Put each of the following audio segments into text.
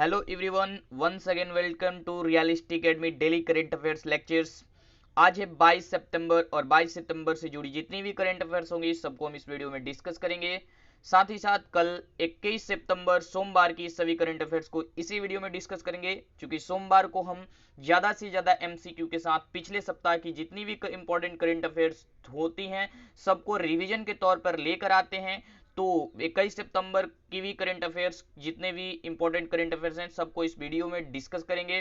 Hello everyone, once again welcome to Realistic Academy daily current affairs lectures. आज है 22 सितंबर और 22 सितंबर से जुड़ी जितनी भी करंट अफेयर्स होंगी सबको हम इस वीडियो में डिस्कस करेंगे। साथ ही साथ कल 21 सितंबर सोमवार की सभी करंट अफेयर्स को इसी वीडियो में डिस्कस करेंगे, क्योंकि सोमवार को हम ज़्यादा से ज़्यादा एमसीक्यू के साथ पिछले सप्ताह की जितनी भी इंपॉर्टेंट करंट अफेयर्स होती हैं सबको रिवीजन के तौर पर लेकर आते हैं। तो 21 सितंबर की भी करंट अफेयर्स, जितने भी इंपॉर्टेंट करंट अफेयर्स हैं सबको इस वीडियो में डिस्कस करेंगे।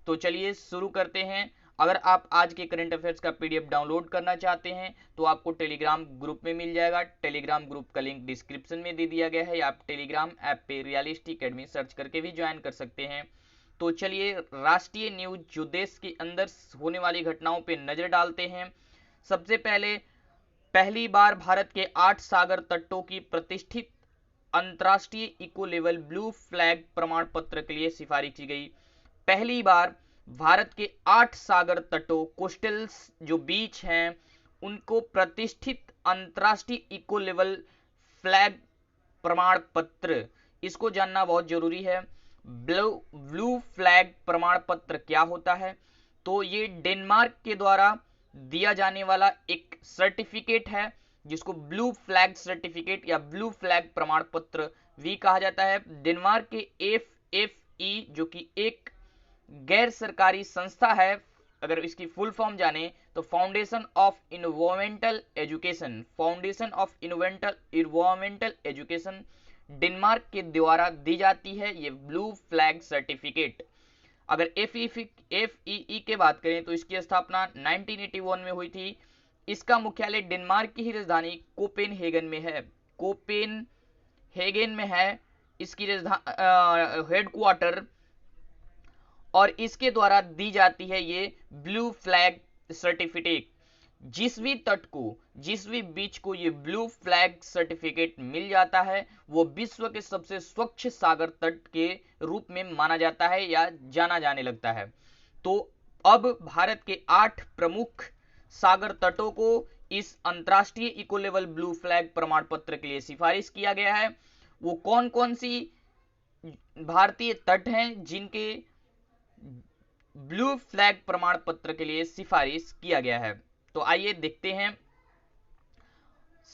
तो चलिए शुरू करते हैं। अगर आप आज के करंट अफेयर्स का पीडीएफ डाउनलोड करना चाहते हैं तो आपको टेलीग्राम ग्रुप में मिल जाएगा। टेलीग्राम ग्रुप का लिंक डिस्क्रिप्शन में दे दिया गया है, या आप टेलीग्राम ऐप पे रियलिस्टिक एकेडमी सर्च करके भी ज्वाइन कर सकते हैं। तो चलिए राष्ट्रीय न्यूज जो देश के अंदर होने वाली घटनाओं पे नजर डालते हैं। सबसे पहले, पहली बार भारत के 8 सागर तटों की प्रतिष्ठित अंतर्राष्ट्रीय इको लेवल ब्लू फ्लैग प्रमाण पत्र के लिए सिफारिश की गई। पहली बार भारत के 8 सागर तटों, कोस्टल्स जो बीच हैं, उनको प्रतिष्ठित अंतर्राष्ट्रीय इको लेवल फ्लैग प्रमाण पत्र, इसको जानना बहुत जरूरी है। ब्लू फ्लैग प्रमाण पत्र क्या होता है? तो ये डेनमार्क के द्वारा दिया जाने वाला एक सर्टिफिकेट है जिसको ब्लू फ्लैग सर्टिफिकेट या ब्लू फ्लैग प्रमाण पत्र भी कहा जाता है। डेनमार्क के एफएफई जो कि एक गैर सरकारी संस्था है, अगर इसकी फुल फॉर्म जाने तो foundation of environmental education, foundation of environmental education Denmark के द्वारा दी जाती है ये ब्लू फ्लैग सर्टिफिकेट। अगर एफईई की बात करें तो इसकी स्थापना 1981 में हुई थी। इसका मुख्यालय डेनमार्क की ही राजधानी कोपेनहेगन में है, कोपेनहेगन में है इसकी हेडक्वार्टर, और इसके द्वारा दी जाती है ये ब्लू फ्लैग सर्टिफिकेट। जिस भी बीच को ये ब्लू फ्लैग सर्टिफिकेट मिल जाता है वो विश्व के सबसे स्वच्छ सागर तट के रूप में माना जाता है या जाना जाने लगता है। तो अब भारत के 8 प्रमुख सागर तटों को इस अंतर्राष्ट्रीय इको लेवल ब्लू फ्लैग प्रमाण पत्र के लिए सिफारिश किया गया है। वो कौन कौन सी भारतीय तट हैं जिनके ब्लू फ्लैग प्रमाण पत्र के लिए सिफारिश किया गया है? तो आइए देखते हैं।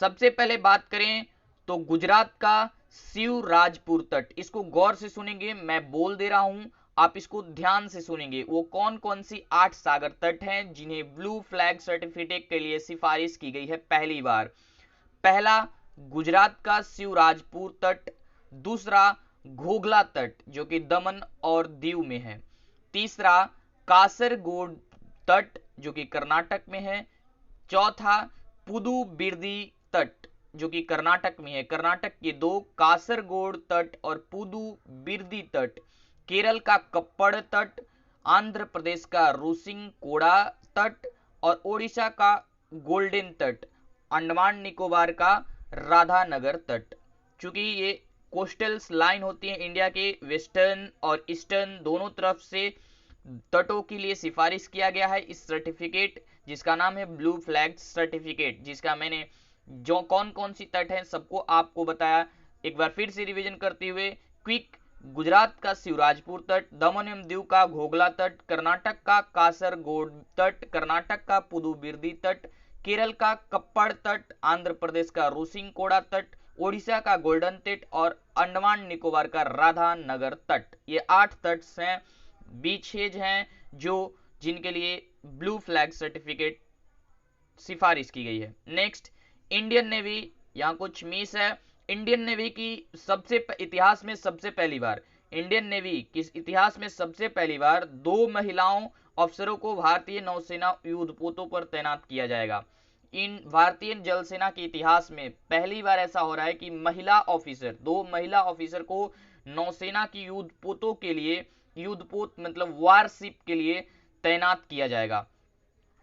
सबसे पहले बात करें तो गुजरात का शिवराजपुर तट, इसको गौर से सुनेंगे, मैं बोल दे रहा हूं, आप इसको ध्यान से सुनेंगे। वो कौन कौन सी 8 सागर तट हैं जिन्हें ब्लू फ्लैग सर्टिफिकेट के लिए सिफारिश की गई है पहली बार? पहला, गुजरात का शिवराजपुर तट। दूसरा, घोघला तट जो कि दमन और दीव में है। तीसरा, कासरगोड तट जो कि कर्नाटक में है। चौथा, पुदुबिर्दी तट जो कि कर्नाटक में है। कर्नाटक के दो, कासरगोड तट और पुदुबिर्दी तट। केरल का कप्पड़ तट, आंध्र प्रदेश का रूसिंगकोड़ा तट और ओडिशा का गोल्डन तट, अंडमान निकोबार का राधानगर तट। चूंकि ये कोस्टल लाइन होती है इंडिया के वेस्टर्न और ईस्टर्न दोनों तरफ से, तटों के लिए सिफारिश किया गया है इस सर्टिफिकेट जिसका नाम है ब्लू फ्लैग सर्टिफिकेट, जिसका मैंने जो कौन कौन सी तट है सबको आपको बताया। एक बार फिर से रिवीजन करते हुए क्विक: गुजरात का शिवराजपुर तट, दमन एवं दीव का घोघला तट, कर्नाटक का कासरगोड तट, कर्नाटक का पुदुबिर्दी तट, केरल का कप्पड़ तट, आंध्र प्रदेश का रूसिंगकोड़ा तट, ओडिशा का गोल्डन तट और अंडमान निकोबार का राधानगर तट। ये 8 तट हैं, बीचेज हैं जो जिनके लिए ब्लू फ्लैग सर्टिफिकेट सिफारिश की गई है। नेक्स्ट, इंडियन नेवी, यहाँ कुछ मिस है। इंडियन नेवी की इतिहास में सबसे पहली बार, इंडियन नेवी किस इतिहास में सबसे पहली बार 2 महिलाओं अफसरों को भारतीय नौसेना युद्धपोतों पर तैनात किया जाएगा। इन भारतीय जल सेना के इतिहास में पहली बार ऐसा हो रहा है कि महिला ऑफिसर, 2 महिला ऑफिसर को नौसेना की युद्धपोतों के लिए, युद्धपोत मतलब वारशिप के लिए तैनात किया जाएगा।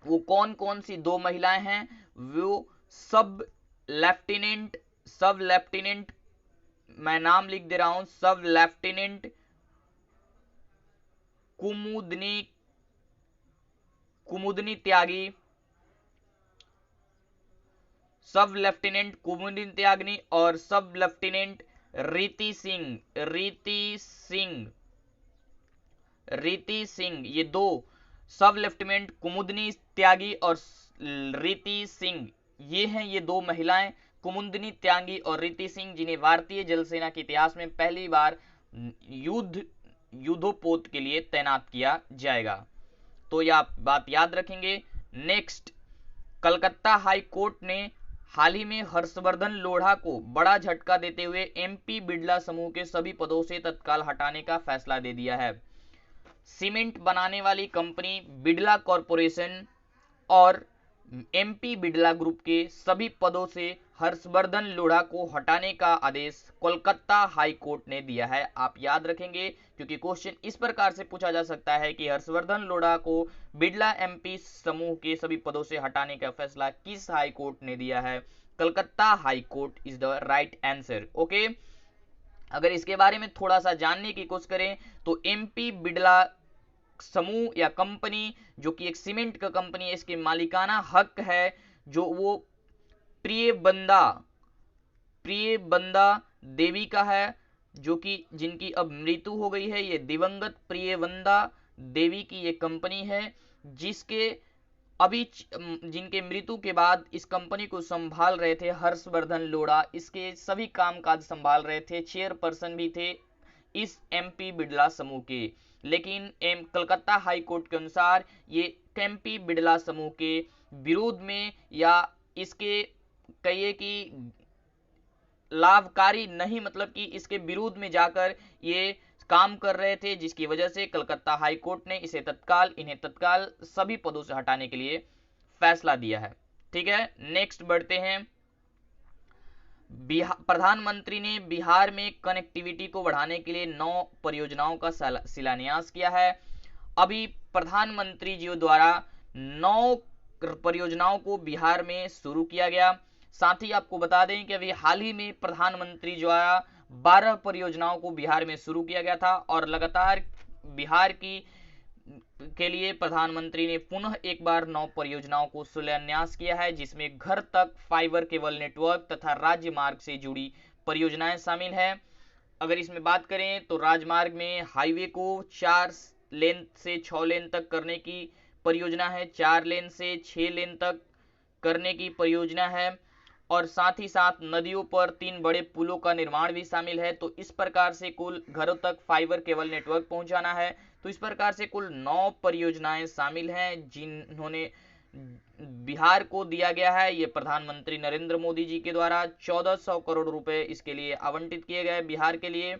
वो कौन कौन सी 2 महिलाएं हैं? वो सब लेफ्टिनेंट, मैं नाम लिख दे रहा हूं, सब लेफ्टिनेंट कुमुदनी कुमुदनी त्यागी, सब लेफ्टिनेंट कुमुदनी त्यागनी और सब लेफ्टिनेंट रीति सिंह। रीति सिंह, ये दो सब लेफ्टिनेंट कुमुदनी त्यागी और रीति सिंह, ये हैं ये दो महिलाएं, कुमुदनी त्यागी और रीति सिंह, जिन्हें भारतीय जल सेना के इतिहास में पहली बार युद्धपोत के लिए तैनात किया जाएगा। तो यह बात याद रखेंगे। नेक्स्ट, कलकत्ता हाई कोर्ट ने हाल ही में हर्षवर्धन लोढ़ा को बड़ा झटका देते हुए एमपी बिड़ला समूह के सभी पदों से तत्काल हटाने का फैसला दे दिया है। सीमेंट बनाने वाली कंपनी बिड़ला कॉरपोरेशन और एमपी बिड़ला ग्रुप के सभी पदों से हर्षवर्धन लोढ़ा को हटाने का आदेश कोलकाता हाई कोर्ट ने दिया है। आप याद रखेंगे क्योंकि क्वेश्चन इस प्रकार से पूछा जा सकता है कि हर्षवर्धन लोढ़ा को बिड़ला एमपी समूह के सभी पदों से हटाने का फैसला किस हाई कोर्ट ने दिया है? Calcutta high court is the right answer. Okay, अगर इसके बारे में थोड़ा सा जानने की कोशिश करें तो एमपी बिड़ला समूह या कंपनी जो कि एक सीमेंट का कंपनी है, इसके मालिकाना हक है जो वो प्रिय बंदा देवी का है, जो कि जिनकी अब मृत्यु हो गई है। ये दिवंगत प्रियवंदा देवी की ये कंपनी है जिसके अभी जिनके मृत्यु के बाद इस कंपनी को संभाल रहे थे हर्षवर्धन लोढ़ा, इसके सभी कामकाज संभाल रहे थे, चेयरपर्सन भी थे इस एमपी बिड़ला समूह के। लेकिन कलकत्ता हाई कोर्ट के अनुसार ये एमपी बिड़ला समूह के विरोध में या इसके कहिए कि लाभकारी नहीं, मतलब कि इसके विरोध में जाकर ये काम कर रहे थे, जिसकी वजह से कलकत्ता हाई कोर्ट ने इन्हें तत्काल सभी पदों से हटाने के लिए फैसला दिया है। ठीक है, नेक्स्ट बढ़ते हैं। प्रधानमंत्री ने बिहार में कनेक्टिविटी को बढ़ाने के लिए 9 परियोजनाओं का शिलान्यास किया है। अभी प्रधानमंत्री जी द्वारा 9 परियोजनाओं को बिहार में शुरू किया गया। साथ ही आपको बता दें कि अभी हाल ही में प्रधानमंत्री द्वारा 12 परियोजनाओं को बिहार में शुरू किया गया था और लगातार बिहार के लिए प्रधानमंत्री ने पुनः एक बार 9 परियोजनाओं को शिलान्यास किया है, जिसमें घर तक फाइबर केबल नेटवर्क तथा राजमार्ग से जुड़ी परियोजनाएं शामिल हैं। अगर इसमें बात करें तो राजमार्ग में हाईवे को 4 लेन से 6 लेन तक करने की परियोजना है, 4 लेन से 6 लेन तक करने की परियोजना है और साथ ही साथ नदियों पर 3 बड़े पुलों का निर्माण भी शामिल है। तो इस प्रकार से कुल घरों तक फाइबर केबल नेटवर्क पहुंचाना है। तो इस प्रकार से कुल 9 परियोजनाएं शामिल हैं जिन्होंने बिहार को दिया गया है। ये प्रधानमंत्री नरेंद्र मोदी जी के द्वारा 1400 करोड़ रुपए इसके लिए आवंटित किए गए, बिहार के लिए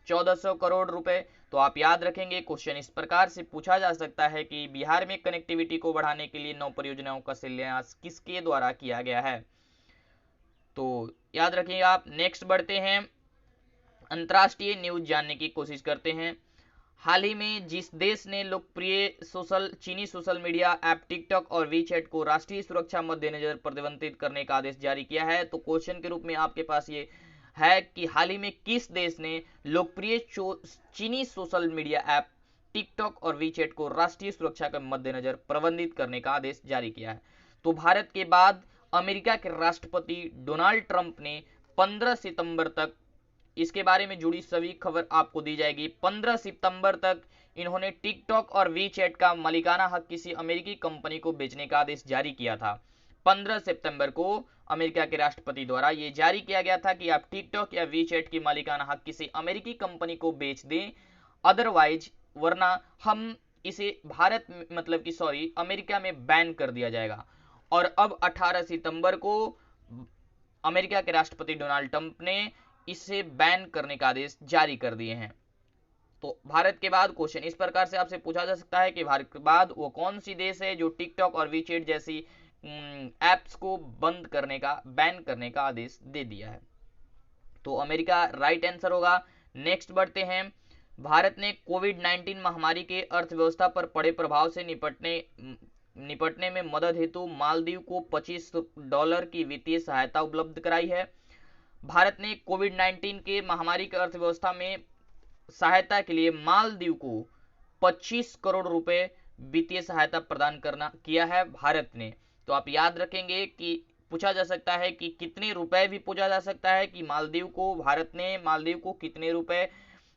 1400 करोड़ रुपए। तो आप याद रखेंगे, क्वेश्चन इस प्रकार से पूछा जा सकता है कि बिहार में कनेक्टिविटी को बढ़ाने के लिए 9 परियोजनाओं का शिलान्यास किसके द्वारा किया गया है? तो याद रखिए आप। नेक्स्ट बढ़ते हैं, अंतरराष्ट्रीय न्यूज जानने की कोशिश करते हैं। हाल ही में जिस देश ने लोकप्रिय चीनी सोशल मीडिया ऐप टिकटॉक और वीचैट को राष्ट्रीय सुरक्षा मद्देनजर प्रतिबंधित करने का आदेश जारी किया है, तो क्वेश्चन के रूप में आपके पास ये है कि हाल ही में किस देश ने लोकप्रिय चीनी सोशल मीडिया ऐप टिकटॉक और वीचैट को राष्ट्रीय सुरक्षा के मद्देनजर प्रतिबंधित करने का आदेश जारी किया है? तो भारत के बाद अमेरिका के राष्ट्रपति डोनाल्ड ट्रंप ने 15 सितंबर तक इसके बारे में जुड़ी सभी खबर आपको दी जाएगी। 15 सितंबर तक इन्होंने टिकटॉक और वीचैट का मालिकाना हक किसी अमेरिकी कंपनी को बेचने का आदेश जारी किया था। 15 सितंबर को अमेरिका के राष्ट्रपति द्वारा यह जारी किया गया था कि आप टिकटॉक या वीचैट की मालिकाना हक किसी अमेरिकी कंपनी को बेच दें, अदरवाइज वरना हम इसे अमेरिका में बैन कर दिया जाएगा। और अब 18 सितंबर को अमेरिका के राष्ट्रपति डोनाल्ड ट्रंप ने इसे बैन करने का आदेश जारी कर दिए हैं। तो भारत के बाद क्वेश्चन इस प्रकार से आपसे पूछा जा सकता है कि भारत के बाद वो कौन सी देश है जो टिकटॉक और वीचैट जैसी एप्स को बैन करने का आदेश दे दिया है? तो अमेरिका राइट आंसर होगा। नेक्स्ट बढ़ते हैं, भारत ने कोविड-19 महामारी के अर्थव्यवस्था पर पड़े प्रभाव से निपटने में मदद हेतु मालदीव को $25 की वित्तीय सहायता उपलब्ध कराई है। भारत ने कोविड-19 के महामारी की अर्थव्यवस्था में सहायता के लिए मालदीव को 25 करोड़ रुपए वित्तीय सहायता प्रदान किया है भारत ने। तो आप याद रखेंगे कि पूछा जा सकता है कि कितने रुपए भी पूछा जा सकता है कि भारत ने मालदीव को कितने रुपए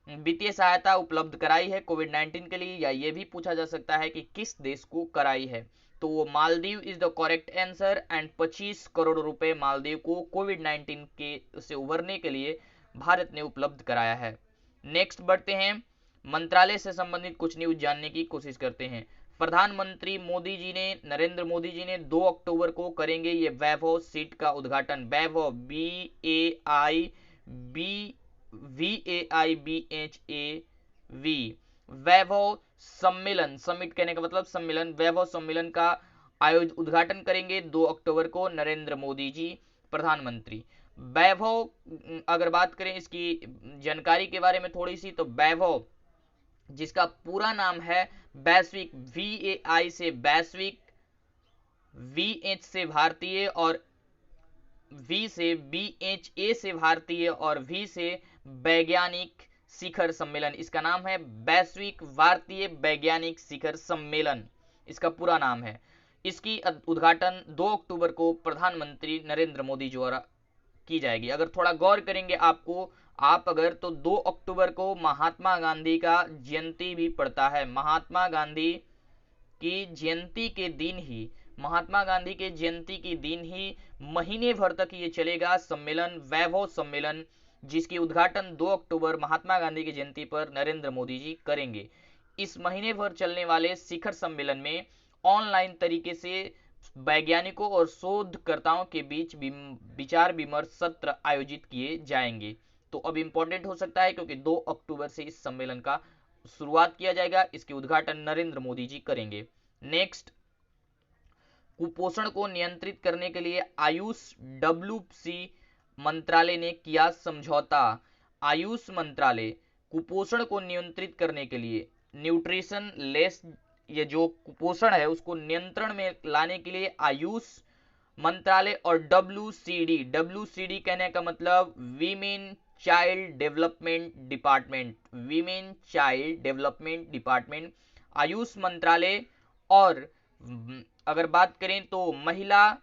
वित्तीय सहायता उपलब्ध कराई है कोविड-19 के लिए, या ये भी पूछा जा सकता है कि किस देश को कराई है। तो वो Maldives is the correct answer and 25 crore रुपए मालदीव को कोविड-19 के से उभरने के लिए भारत ने उपलब्ध कराया है। नेक्स्ट बढ़ते हैं, मंत्रालय से संबंधित कुछ न्यूज जानने की कोशिश करते हैं। प्रधानमंत्री मोदी जी ने, नरेंद्र मोदी जी ने 2 अक्टूबर को करेंगे ये वैभव सीट का उद्घाटन। वैभव VAIBHAV वैभव सम्मेलन, समिट कहने का मतलब सम्मेलन, वैभव सम्मेलन का उद्घाटन करेंगे 2 अक्टूबर को नरेंद्र मोदी जी प्रधानमंत्री। वैभव, अगर बात करें इसकी जानकारी के बारे में थोड़ी सी, तो वैभव जिसका पूरा नाम है वैश्विक, VAI से वैश्विक, VH से भारतीय और V से BHA से भारतीय और V से वैज्ञानिक शिखर सम्मेलन, इसका नाम है वैश्विक भारतीय वैज्ञानिक शिखर सम्मेलन, इसका पूरा नाम है। इसकी उद्घाटन 2 अक्टूबर को प्रधानमंत्री नरेंद्र मोदी द्वारा की जाएगी। अगर थोड़ा गौर करेंगे आप अगर, तो 2 अक्टूबर को महात्मा गांधी का जयंती भी पड़ता है। महात्मा गांधी की जयंती के दिन ही, महात्मा गांधी के जयंती के दिन ही महीने भर तक ये चलेगा सम्मेलन, वैभव सम्मेलन, जिसकी उद्घाटन 2 अक्टूबर महात्मा गांधी की जयंती पर नरेंद्र मोदी जी करेंगे। इस महीने भर चलने वाले शिखर सम्मेलन में ऑनलाइन तरीके से वैज्ञानिकों और शोधकर्ताओं के बीच विचार विमर्श सत्र आयोजित किए जाएंगे। तो अब इंपॉर्टेंट हो सकता है क्योंकि 2 अक्टूबर से इस सम्मेलन का शुरुआत किया जाएगा, इसके उद्घाटन नरेंद्र मोदी जी करेंगे। नेक्स्ट, कुपोषण को नियंत्रित करने के लिए आयुष WC मंत्रालय ने किया समझौता। आयुष मंत्रालय कुपोषण को नियंत्रित करने के लिए, न्यूट्रिशन लेस, ये जो कुपोषण है उसको नियंत्रण में लाने के लिए आयुष मंत्रालय और WCD कहने का मतलब women child development department, women child development department, Ayush मंत्रालय और अगर बात करें तो महिला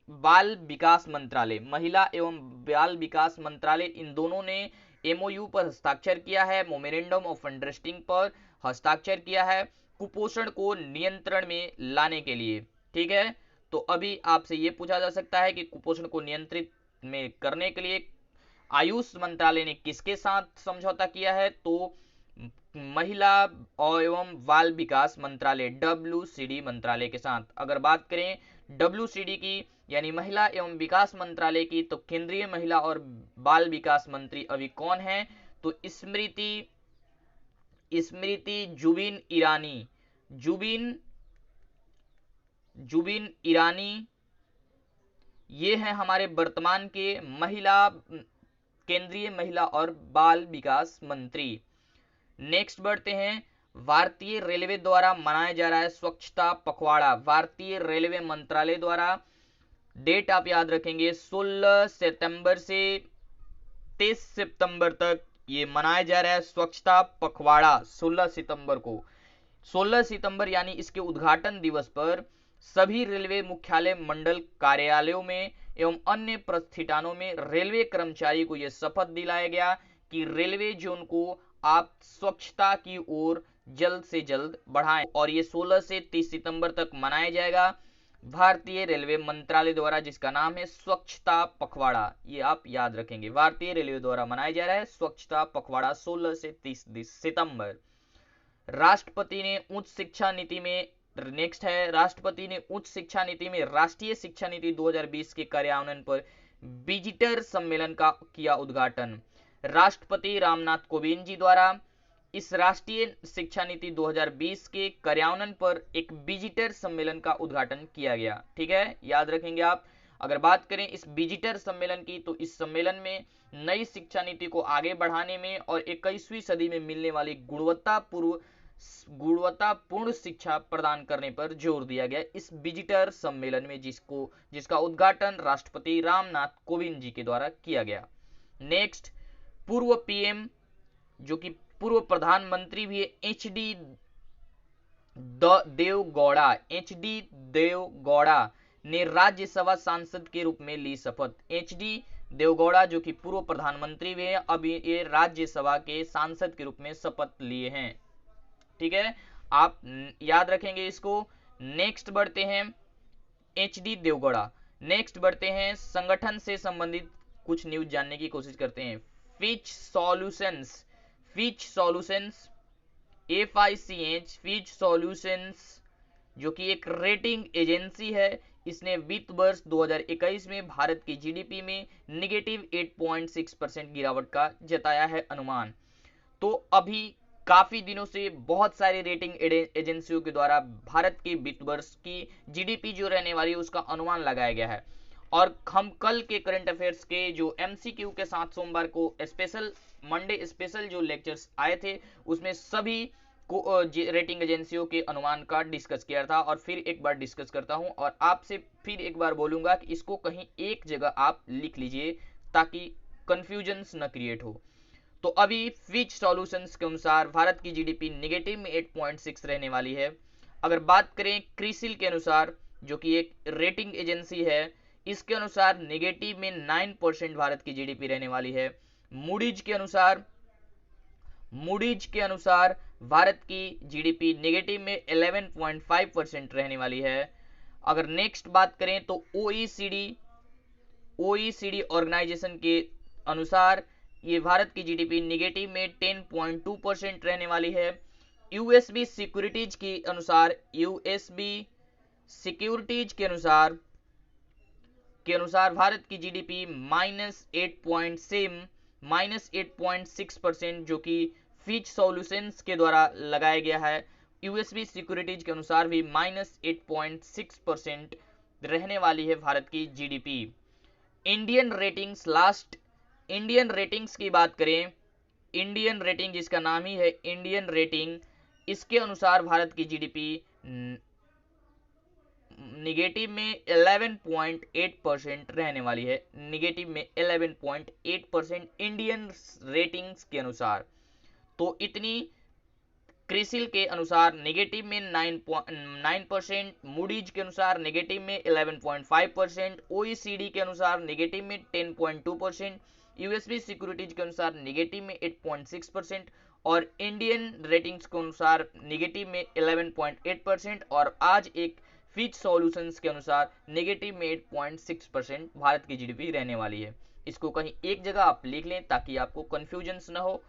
बाल विकास मंत्रालय, महिला एवं बाल विकास मंत्रालय, इन दोनों ने MOU पर हस्ताक्षर किया है, मेमोरेंडम ऑफ अंडरस्टैंडिंग पर हस्ताक्षर किया है कुपोषण को नियंत्रण में लाने के लिए। ठीक है, तो अभी आपसे ये पूछा जा सकता है कि कुपोषण को नियंत्रित में करने के लिए आयुष मंत्रालय ने किसके साथ समझौता किया है, तो महिला एवं बाल विकास मंत्रालय WCD मंत्रालय के साथ। अगर बात करें WCD की यानी महिला एवं विकास मंत्रालय की, तो केंद्रीय महिला और बाल विकास मंत्री अभी कौन है, तो स्मृति जुबिन ईरानी, ये है हमारे वर्तमान के केंद्रीय महिला और बाल विकास मंत्री। नेक्स्ट बढ़ते हैं, भारतीय रेलवे द्वारा मनाया जा रहा है स्वच्छता पखवाड़ा। भारतीय रेलवे मंत्रालय द्वारा, डेट आप याद रखेंगे, 16 सितंबर से 23 सितंबर तक ये मनाया जा रहा है स्वच्छता पखवाड़ा। 16 सितंबर को, 16 सितंबर यानी इसके उद्घाटन दिवस पर सभी रेलवे मुख्यालय, मंडल कार्यालयों में एवं अन्य प्रतिष्ठानों में रेलवे कर्मचारी को यह शपथ दिलाया गया कि रेलवे जोन को आप स्वच्छता की ओर जल्द से जल्द बढ़ाएं, और ये 16 से 30 सितंबर तक मनाया जाएगा भारतीय रेलवे मंत्रालय द्वारा, जिसका नाम है स्वच्छता पखवाड़ा। ये आप याद रखेंगे, भारतीय रेलवे द्वारा मनाया जा रहा है स्वच्छता पखवाड़ा 16 से 30 सितंबर। राष्ट्रपति ने उच्च शिक्षा नीति में, नेक्स्ट है, राष्ट्रपति ने उच्च शिक्षा नीति में राष्ट्रीय शिक्षा नीति 2020 के कार्यान्वयन पर विजिटर सम्मेलन का किया उद्घाटन। राष्ट्रपति रामनाथ कोविंद जी द्वारा इस राष्ट्रीय शिक्षा नीति 2020 के कार्यान्वयन पर एक विजिटर सम्मेलन का उद्घाटन किया गया। ठीक है, याद रखेंगे आप। अगर बात करें इस विजिटर सम्मेलन की, तो इस सम्मेलन में नई शिक्षा नीति को आगे बढ़ाने में और 21वीं सदी में मिलने वाली गुणवत्तापूर्ण शिक्षा प्रदान करने पर जोर दिया गया इस विजिटर सम्मेलन में, जिसका उद्घाटन राष्ट्रपति रामनाथ कोविंद जी के द्वारा किया गया। नेक्स्ट, पूर्व PM जो कि पूर्व प्रधानमंत्री भी है, HD देवगौड़ा ने राज्यसभा सांसद के रूप में ली शपथ। HD देवगौड़ा जो कि पूर्व प्रधानमंत्री भी हैं, अभी ये राज्यसभा के सांसद के रूप में शपथ लिए हैं। ठीक है, आप याद रखेंगे इसको। नेक्स्ट बढ़ते हैं HD देवगौड़ा। नेक्स्ट बढ़ते हैं संगठन से संबंधित कुछ न्यूज जानने की कोशिश करते हैं। Fitch solutions, Fitch solutions FICH, Fitch solutions जो कि एक रेटिंग एजेंसी है, इसने वित्त वर्ष 2021 में भारत की जीडीपी में निगेटिव 8.6% गिरावट का जताया है अनुमान। तो अभी काफी दिनों से बहुत सारी रेटिंग एजेंसियों के द्वारा भारत के वित्त वर्ष की जीडीपी जो रहने वाली है उसका अनुमान लगाया गया है। और हम कल के करंट अफेयर्स के जो MCQ के साथ सोमवार को स्पेशल मंडे स्पेशल जो लेक्चर्स आए थे उसमें सभी को रेटिंग एजेंसियों के अनुमान का डिस्कस किया था, और फिर एक बार डिस्कस करता हूं और आपसे फिर एक बार बोलूंगा कि इसको कहीं एक जगह आप लिख लीजिए ताकि कंफ्यूजन न क्रिएट हो। तो अभी फिच सॉल्यूशंस के अनुसार भारत की जीडीपी निगेटिव में 8.6 रहने वाली है। अगर बात करें क्रिसिल के अनुसार जो कि एक रेटिंग एजेंसी है, इसके अनुसार निगेटिव में 9% भारत की जीडीपी रहने वाली है। मूडीज के अनुसार भारत की जीडीपी नेगेटिव में 11.5% रहने वाली है। अगर नेक्स्ट बात करें तो OECD ऑर्गेनाइजेशन के अनुसार ये भारत की जीडीपी नेगेटिव में 10.2% रहने वाली है। यूएसबी सिक्योरिटीज के अनुसार भारत की जीडीपी -8.6% जो कि फिच सॉल्यूशंस के द्वारा लगाया गया है। यूएसबी सिक्योरिटीज के अनुसार भी -8.6% रहने वाली है भारत की जीडीपी। इंडियन रेटिंग्स की बात करें, इंडियन रेटिंग जिसका नाम ही है इंडियन रेटिंग, इसके अनुसार भारत की जीडीपी निगेटिव में 11.8% रहने वाली है। निगेटिव में 11.8% इंडियन रेटिंग्स के अनुसार। तो इतनी क्रिसिल के अनुसार नेगेटिव में 9%, मूडीज के अनुसार नेगेटिव में 11.5%, OECD के अनुसार नेगेटिव में 10.2%, यूएसबी सिक्योरिटीज के अनुसार नेगेटिव में 8.6% और इंडियन रेटिंग्स के अनुसार नेगेटिव में 11.8%। और आज एक फिच सॉल्यूशंस के अनुसार नेगेटिव में 8.6% भारत की जीडीपी रहने वाली है। इसको कहीं एक जगह आप लिख लें ताकि आपको कंफ्यूजन न हो।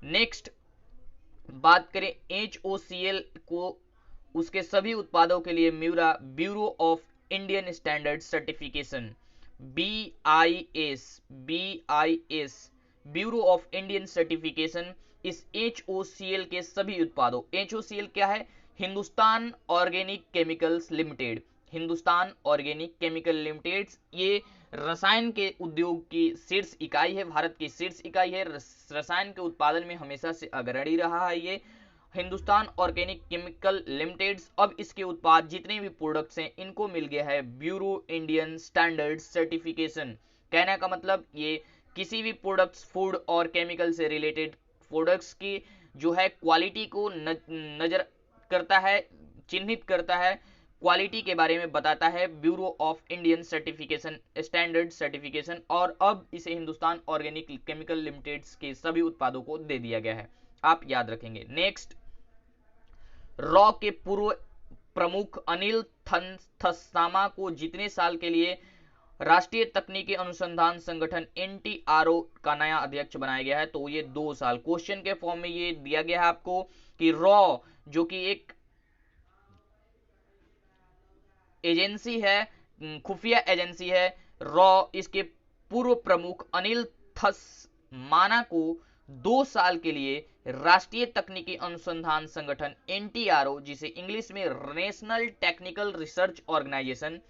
नेक्स्ट बात करें HOCL को, उसके सभी उत्पादों के लिए bureau of Indian standard certification BIS bureau of Indian certification इस HOCL के सभी उत्पादों, HOCL क्या है? Hindustan organic chemicals limited, Hindustan organic chemical limited ये रसायन के उद्योग की शीर्ष इकाई है, भारत की शीर्ष इकाई है। रसायन के उत्पादन में हमेशा से अग्रणी रहा है ये हिंदुस्तान ऑर्गेनिक केमिकल लिमिटेड। अब इसके उत्पाद जितने भी प्रोडक्ट्स हैं इनको मिल गया है ब्यूरो इंडियन स्टैंडर्ड सर्टिफिकेशन। कहने का मतलब ये किसी भी प्रोडक्ट्स, फूड और केमिकल से रिलेटेड प्रोडक्ट्स की जो है क्वालिटी को नजर करता है, चिन्हित करता है, क्वालिटी के बारे में बताता है bureau of Indian certification standard certification. और अब इसे हिंदुस्तान ऑर्गेनिक केमिकल लिमिटेड के सभी उत्पादों को दे दिया गया है, आप याद रखेंगे। नेक्स्ट, रॉ के पूर्व प्रमुख अनिल थस्सामा को जितने साल के लिए राष्ट्रीय तकनीकी अनुसंधान संगठन NTRO का नया अध्यक्ष बनाया गया है, तो ये 2 साल। क्वेश्चन के फॉर्म में ये दिया गया है आपको कि रॉ जो कि एक एजेंसी है, खुफिया एजेंसी है, रॉ, इसके पूर्व प्रमुख अनिल थस्माना को 2 साल के लिए राष्ट्रीय तकनीकी अनुसंधान संगठन NTRO, जिसे इंग्लिश में National Technical Research Organisation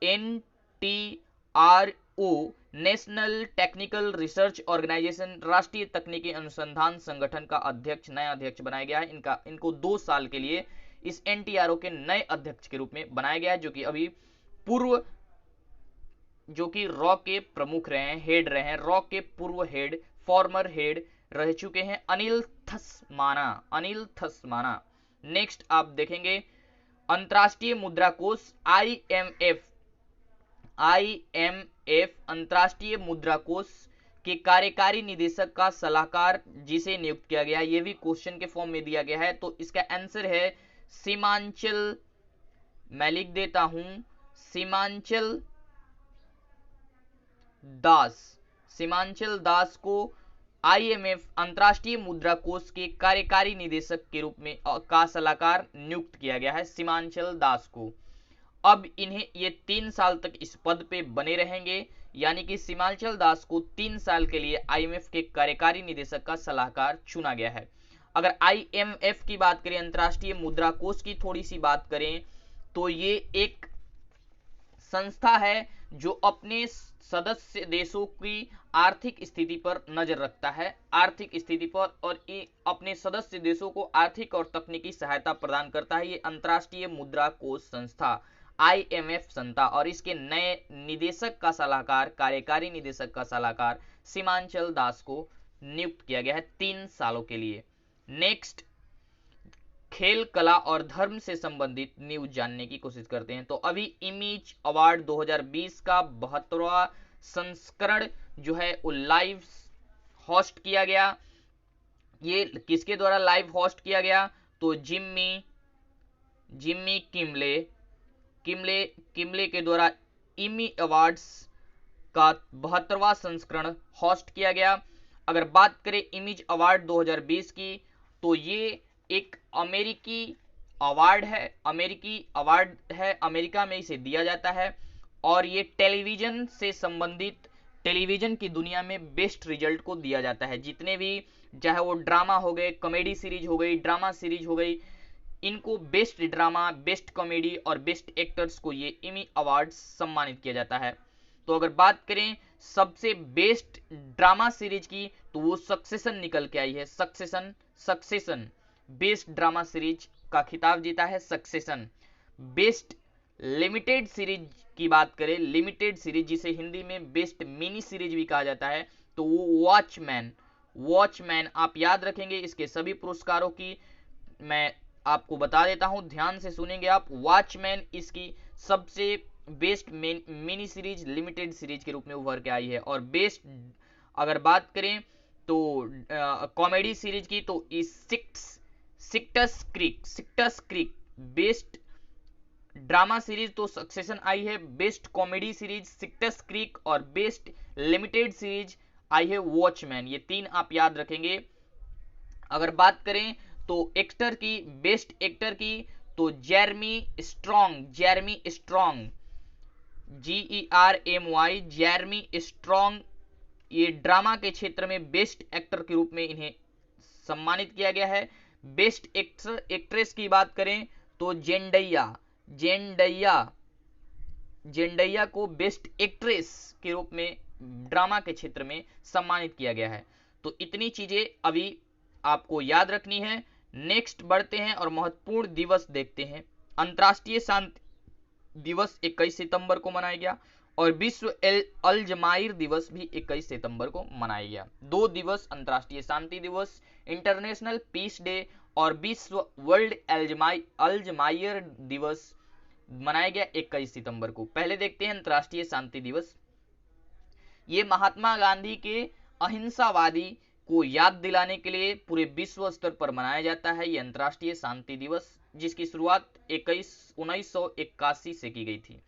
NTRO, National Technical Research Organisation, राष्ट्रीय तकनीकी अनुसंधान संगठन का नया अध्यक्ष बनाया गया है। इनको 2 साल के लिए इस NTRO के नए अध्यक्ष के रूप में बनाया गया है, जो कि अभी पूर्व जो कि रॉ के प्रमुख रहे हैं, हेड रहे हैं, रॉ के पूर्व हेड, फॉर्मर हेड रह चुके हैं अनिल थस्माना। नेक्स्ट आप देखेंगे अंतरराष्ट्रीय मुद्रा कोष IMF अंतर्राष्ट्रीय मुद्रा कोष के कार्यकारी निदेशक का सलाहकार जिसे नियुक्त किया गया, ये भी क्वेश्चन के फॉर्म में दिया गया है। तो इसका आंसर है सीमांचल, मैं लिख देता हूं सीमांचल दास। सीमांचल दास को IMF अंतर्राष्ट्रीय मुद्रा कोष के कार्यकारी निदेशक के रूप में का सलाहकार नियुक्त किया गया है, सीमांचल दास को। अब इन्हें ये 3 साल तक इस पद पे बने रहेंगे, यानी कि सीमांचल दास को 3 साल के लिए IMF के कार्यकारी निदेशक का सलाहकार चुना गया है। अगर IMF की बात करें, अंतर्राष्ट्रीय मुद्रा कोष की थोड़ी सी बात करें, तो ये एक संस्था है जो अपने सदस्य देशों की आर्थिक स्थिति पर नजर रखता है, आर्थिक स्थिति पर, और ये अपने सदस्य देशों को आर्थिक और तकनीकी सहायता प्रदान करता है। ये अंतर्राष्ट्रीय मुद्रा कोष संस्था IMF संस्था, और इसके नए निदेशक का सलाहकार, कार्यकारी निदेशक का सलाहकार सीमांचल दास को नियुक्त किया गया है 3 सालों के लिए। नेक्स्ट, खेल, कला और धर्म से संबंधित न्यूज जानने की कोशिश करते हैं। तो अभी इमेज अवार्ड 2020 का 72वां संस्करण जो है वो लाइव होस्ट किया गया। ये किसके द्वारा लाइव होस्ट किया गया? तो जिम्मी किमले के द्वारा इमी अवार्ड्स का 72वां संस्करण होस्ट किया गया। अगर बात करें इमेज अवार्ड 2020 की, तो ये एक अमेरिकी अवार्ड है, अमेरिका में इसे दिया जाता है, और ये टेलीविजन से संबंधित, टेलीविजन की दुनिया में बेस्ट रिजल्ट को दिया जाता है। जितने भी, चाहे वो ड्रामा हो गए, कॉमेडी सीरीज हो गई, ड्रामा सीरीज हो गई, इनको बेस्ट ड्रामा, बेस्ट कॉमेडी और बेस्ट एक्टर्स को ये इमी अवार्ड सम्मानित किया जाता है। तो अगर बात करें सबसे बेस्ट ड्रामा सीरीज की, तो वो सक्सेशन निकल के आई है। सक्सेशन बेस्ट ड्रामा सीरीज का खिताब जीता है सक्सेशन। बेस्ट लिमिटेड सीरीज की बात करें, लिमिटेड सीरीज जिसे हिंदी में बेस्ट मिनी सीरीज भी कहा जाता है, तो वो वॉचमैन आप याद रखेंगे। इसके सभी पुरस्कारों की मैं आपको बता देता हूं, ध्यान से सुनेंगे आप। वॉचमैन इसकी सबसे best mini series, limited series के रूप में उभर के आई है। और बेस्ट अगर बात करें तो कॉमेडी सीरीज की, तो सिक्टस क्रीक बेस्ट ड्रामा सीरीज तो सक्सेशन आई है, बेस्ट कॉमेडी सीरीज सिक्टस क्रीक, और बेस्ट लिमिटेड सीरीज आई है वॉचमैन। ये 3 आप याद रखेंगे। अगर बात करें तो एक्टर की, बेस्ट एक्टर की, तो Jeremy strong GERMY Jeremy strong, ये ड्रामा के क्षेत्र में बेस्ट एक्टर के रूप में इन्हें सम्मानित किया गया है। बेस्ट एक्ट्रेस की बात करें तो जेंडैया को बेस्ट एक्ट्रेस के रूप में ड्रामा के क्षेत्र में सम्मानित किया गया है। तो इतनी चीजें अभी आपको याद रखनी है। नेक्स्ट बढ़ते हैं और महत्वपूर्ण दिवस देखते हैं। अंतर्राष्ट्रीय शांति दिवस 21 सितंबर को मनाया गया, और विश्व अल्जाइमर दिवस भी 21 सितंबर को मनाया गया। 2 दिवस, अंतर्राष्ट्रीय शांति दिवस इंटरनेशनल पीस डे और विश्व वर्ल्ड अल्जाइमर दिवस मनाया गया 21 सितंबर को। पहले देखते हैं अंतर्राष्ट्रीय शांति दिवस। ये महात्मा गांधी के अहिंसावादी को याद दिलाने के लिए पूरे विश्व स्तर पर मनाया जाता है ये अंतर्राष्ट्रीय शांति दिवस, जिसकी शुरुआत 1981 से की गई थी।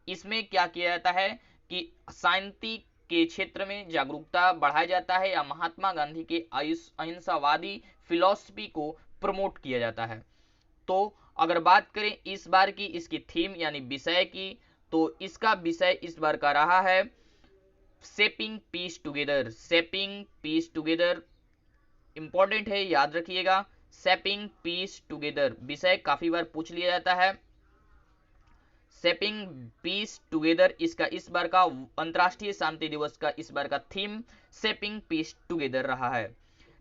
इसमें क्या किया जाता है कि शांति के क्षेत्र में जागरूकता बढ़ाया जाता है, या महात्मा गांधी के अहिंसावादी फिलॉसफी को प्रमोट किया जाता है। तो अगर बात करें इस बार की इसकी थीम यानी विषय की, तो इसका विषय इस बार का रहा है शेपिंग पीस टुगेदर। इंपॉर्टेंट है, याद रखिएगा। शेपिंग पीस टुगेदर विषय काफी बार पूछ लिया जाता है। शेपिंग पीस टुगेदर इसका इस बार का अंतर्राष्ट्रीय शांति दिवस का इस बार का थीम शेपिंग पीस टुगेदर रहा है।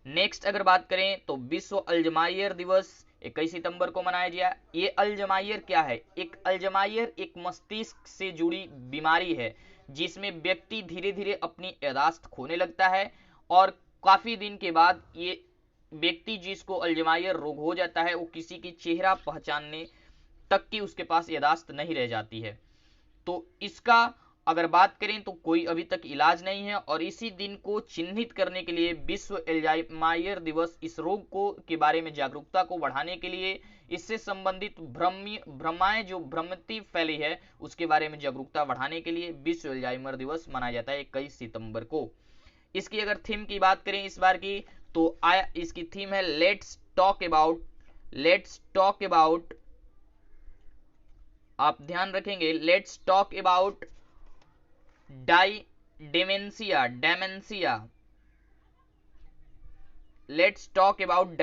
नेक्स्ट अगर बात करें तो विश्व अल्जाइमर दिवस 21 सितंबर को मनाया गया। ये अल्जाइमर क्या है? अल्जाइमर एक मस्तिष्क से जुड़ी बीमारी है जिसमें व्यक्ति धीरे धीरे अपनी याददाश्त खोने लगता है, और काफी दिन के बाद ये व्यक्ति जिसको अल्जाइमर रोग हो जाता है वो किसी की चेहरा पहचानने तक की उसके पास याददाश्त नहीं रह जाती है। तो इसका अगर बात करें तो कोई अभी तक इलाज नहीं है, और इसी दिन को चिन्हित करने के लिए विश्व अल्जाइमर दिवस इस रोग को के बारे में जागरूकता को बढ़ाने के लिए, इससे संबंधित भ्रमाएं जो भ्रमिति फैली है उसके बारे में जागरूकता बढ़ाने के लिए विश्व अल्जाइमर दिवस मनाया जाता है 21 सितंबर को। इसकी अगर थीम की बात करें इस बार की, तो इसकी थीम है लेट्स टॉक अबाउट, आप ध्यान रखेंगे, let's talk about dementia, let's talk about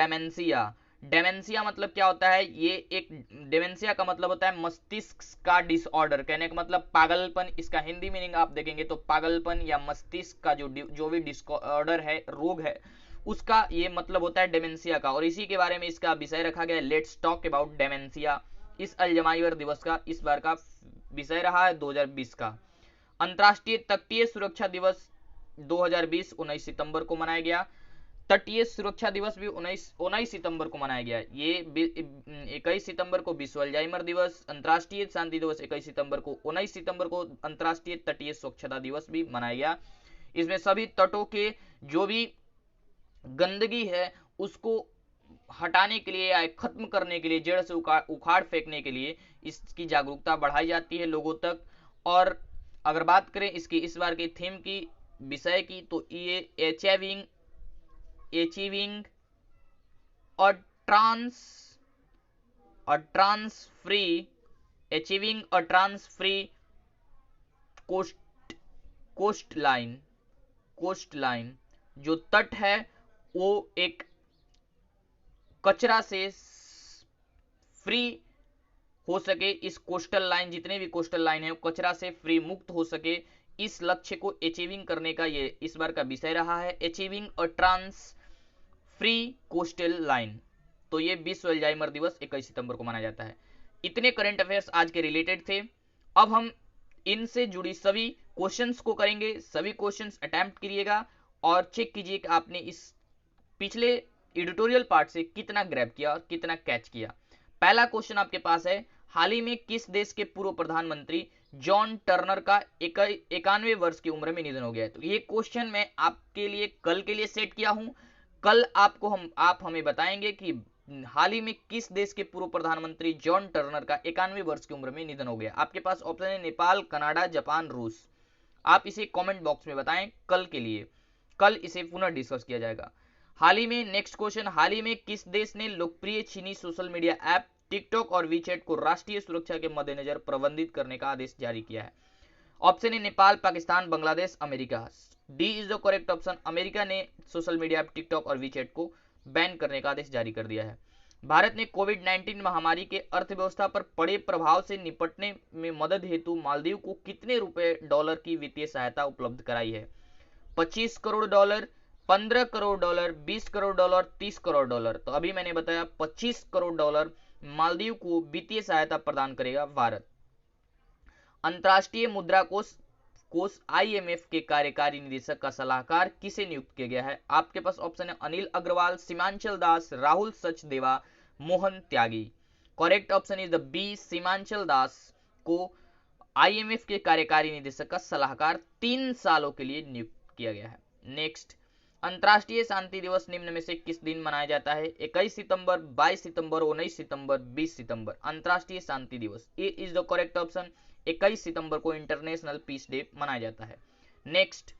dementia मतलब क्या होता है, ये एक डेमेंशिया का मतलब होता है मस्तिष्क का डिसऑर्डर, कहने का मतलब पागलपन। इसका हिंदी मीनिंग आप देखेंगे तो पागलपन या मस्तिष्क का जो भी डिसऑर्डर है, रोग है, उसका ये मतलब होता है डेमेंशिया का। और इसी के बारे में इसका विषय रखा गया है लेट्स टॉक अबाउट डेमेंशिया। इस अल्जाइमर दिवस का इस बार का विषय रहा है 2020 का। अंतर्राष्ट्रीय तटीय सुरक्षा दिवस 2020 19 सितंबर को मनाया गया। तटीय सुरक्षा दिवस भी 19 सितंबर को मनाया गया। ये 21 सितंबर को विश्व अल्जाइमर दिवस, अंतर्राष्ट्रीय शांति दिवस 21 सितंबर को, 19 सितंबर को अंतर्राष्ट्रीय तटीय स्वच्छता दिवस भी मनाया गया। इसमें सभी तटों के जो भी गंदगी है उसको हटाने के लिए या खत्म करने के लिए, जड़ से उखाड़ फेंकने के लिए इसकी जागरूकता बढ़ाई जाती है लोगों तक। और अगर बात करें इसकी इस बार की थीम की, विषय की, तो ये अचीविंग और ट्रांस फ्री कोस्ट लाइन, जो तट है वो एक कचरा से फ्री हो सके, इस कोस्टल लाइन, जितने भी कोस्टल लाइन है वो कचरा से फ्री मुक्त हो सके, इस लक्ष्य को अचीविंग करने का ये इस बार का विषय रहा है, achieving a trash free coastline. तो ये विश्व अल्जाइमर दिवस 21 सितंबर को मनाया जाता है। इतने करंट अफेयर्स आज के रिलेटेड थे। अब हम इनसे जुड़ी सभी क्वेश्चंस को करेंगे, सभी क्वेश्चंस अटेम्प्ट करिएगा और चेक कीजिए कि आपने इस पिछले एडिटोरियल पार्ट से कितना ग्रैब किया और कितना कैच किया। पहला क्वेश्चन आपके पास है, हाल ही में किस देश के पूर्व प्रधानमंत्री जॉन टर्नर का 91 वर्ष की उम्र में निधन हो गया है। तो ये क्वेश्चन मैं आपके लिए कल के लिए सेट किया हूं। कल आप हमें बताएंगे कि हाल ही में किस देश के पूर्व प्रधानमंत्री जॉन टर्नर का 91 वर्ष की उम्र में निधन हो गया। आपके पास ऑप्शन है नेपाल, कनाडा, जापान, रूस। आप इसे कमेंट बॉक्स में बताएं कल के लिए, कल इसे पुनः डिस्कस किया जाएगा। हाल ही में नेक्स्ट क्वेश्चन, हाल ही में किस देश ने लोकप्रिय चीनी सोशल मीडिया ऐप टिकटॉक और वीचैट को राष्ट्रीय सुरक्षा के मद्देनजर प्रबंधित करने का आदेश जारी किया है। ऑप्शन है Nepal, Pakistan, Bangladesh, America. D is the correct option. America ने सोशल मीडिया ऐप टिकटॉक और वीचैट को बैन करने का आदेश जारी कर दिया है। भारत ने कोविड-19 महामारी के अर्थव्यवस्था पर पड़े प्रभाव से निपटने में मदद हेतु मालदीव को कितने $रुपए की वित्तीय सहायता उपलब्ध कराई है। 25 crore dollar, 15 crore dollar, 20 crore dollar, 30 crore dollar. तो अभी मैंने बताया 25 करोड़ डॉलर मालदीव को वित्तीय सहायता प्रदान करेगा भारत। अंतर्राष्ट्रीय मुद्रा कोष IMF के कार्यकारी निदेशक का सलाहकार किसे नियुक्त किया गया है। आपके पास ऑप्शन है Anil Agarwal, Seemanchal Das, Rahul Sachdeva, Mohan Tyagi. Correct option is the B, Seemanchal Das को IMF के कार्यकारी निदेशक का सलाहकार 3 सालों के लिए नियुक्त किया गया है। नेक्स्ट, अंतर्राष्ट्रीय शांति दिवस निम्न में से किस दिन मनाया जाता है। 21 सितंबर, 22 सितंबर, 19 सितंबर, 20 सितंबर। अंतर्राष्ट्रीय शांति दिवस ए इज द करेक्ट ऑप्शन। 21 सितंबर को इंटरनेशनल पीस डे मनाया जाता है। नेक्स्ट,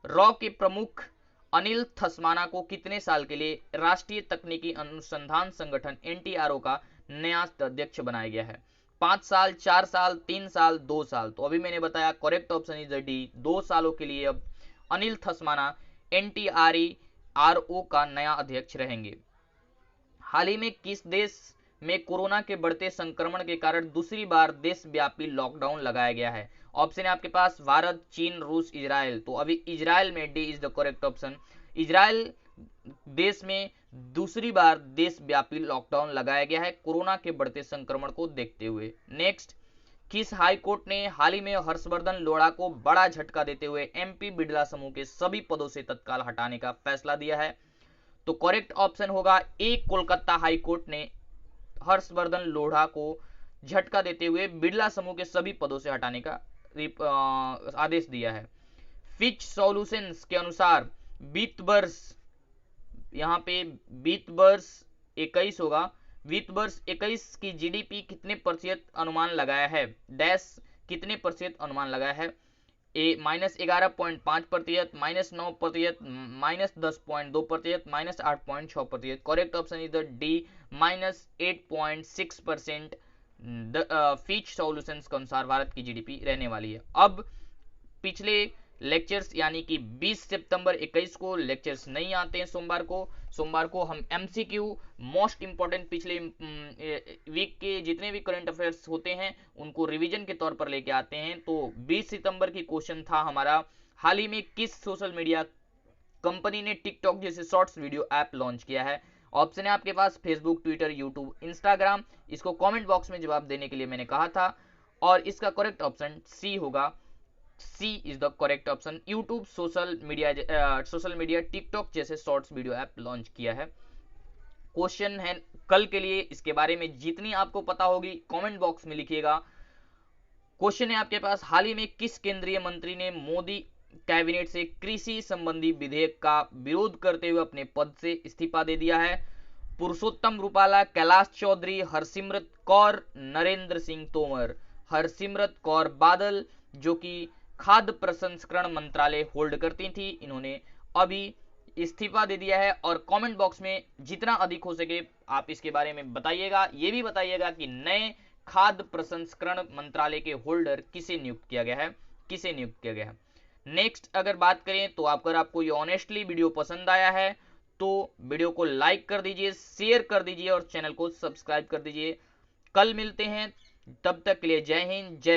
रॉ के प्रमुख अनिल थस्माना को कितने साल के लिए राष्ट्रीय तकनीकी अनुसंधान संगठन NTRO का नया अध्यक्ष बनाया गया है। 5 साल, 4 साल, 3 साल, 2 साल। तो अभी मैंने बताया करेक्ट ऑप्शन इज डी, 2 सालों के लिए अब अनिल थस्माना NTRO का नया अध्यक्ष रहेंगे। हाल ही में किस देश में कोरोना के बढ़ते संक्रमण के कारण दूसरी बार देशव्यापी लॉकडाउन लगाया गया है। ऑप्शन है आपके पास भारत, चीन, रूस, इजराइल। तो अभी इजराइल में D is the correct option. Israel देश में दूसरी बार देशव्यापी लॉकडाउन लगाया गया है कोरोना के बढ़ते संक्रमण को देखते हुए। नेक्स्ट, किस हाई कोर्ट ने हाल ही में हर्षवर्धन लोढ़ा को बड़ा झटका देते हुए MP बिड़ला समूह के सभी पदों से तत्काल हटाने का फैसला दिया है। तो करेक्ट ऑप्शन होगा ए, कोलकाता हाई कोर्ट ने हर्षवर्धन लोढ़ा को झटका देते हुए बिड़ला समूह के सभी पदों से हटाने का आदेश दिया है। फिच सॉल्यूशंस के अनुसार वित्त वर्ष, यहाँ पे वित्त वर्ष 21 होगा, वित्त वर्ष 21 की जीडीपी कितने प्रतिशत अनुमान लगाया है, डैश कितने प्रतिशत अनुमान लगाया है, ए -11.5%, -9%, -10.2%, -8.6%। Correct option is the D, -8.6% Fitch solutions के अनुसार भारत की जीडीपी रहने वाली है। अब पिछले लेक्चर्स यानी कि 20 सितंबर 21 को लेक्चर्स नहीं आते हैं सोमवार को हम एमसीक्यू मोस्ट इंपॉर्टेंट पिछले वीक के जितने भी करंट अफेयर्स होते हैं उनको रिवीजन के तौर पर लेके आते हैं। तो 20 सितंबर की क्वेश्चन था हमारा, हाल ही में किस सोशल मीडिया कंपनी ने टिकटॉक जैसे शॉर्ट्स वीडियो ऐप लॉन्च किया है। ऑप्शन है आपके पास फेसबुक, ट्विटर, यूट्यूब, इंस्टाग्राम। इसको कमेंट बॉक्स में जवाब देने के लिए मैंने कहा था और इसका करेक्ट ऑप्शन सी होगा। C is the correct option. YouTube social media TikTok जैसे शॉर्ट्स वीडियो ऐप लॉन्च किया है। क्वेश्चन है कल के लिए, इसके बारे में जितनी आपको पता होगी कमेंट बॉक्स में लिखिएगा। क्वेश्चन है आपके पास, हाल ही में किस केंद्रीय मंत्री ने मोदी कैबिनेट से कृषि संबंधी विधेयक का विरोध करते हुए अपने पद से इस्तीफा दे दिया है। पुरुषोत्तम रूपाला, कैलाश चौधरी, हरसिमरत कौर, नरेंद्र सिंह तोमर। हरसिमरत कौर बादल जो कि खाद्य प्रसंस्करण मंत्रालय होल्ड करती थी, इन्होंने अभी इस्तीफा दे दिया है। और कमेंट बॉक्स में जितना अधिक हो सके आप इसके बारे में बताइएगा। ये भी बताइएगा कि नए खाद्य प्रसंस्करण मंत्रालय के होल्डर किसे नियुक्त किया गया है, नेक्स्ट अगर बात करें तो अगर आपको ये ऑनेस्टली वीडियो पसंद आया है तो वीडियो को लाइक कर दीजिए, शेयर कर दीजिए और चैनल को सब्सक्राइब कर दीजिए। कल मिलते हैं, तब तक के लिए जय हिंद, जय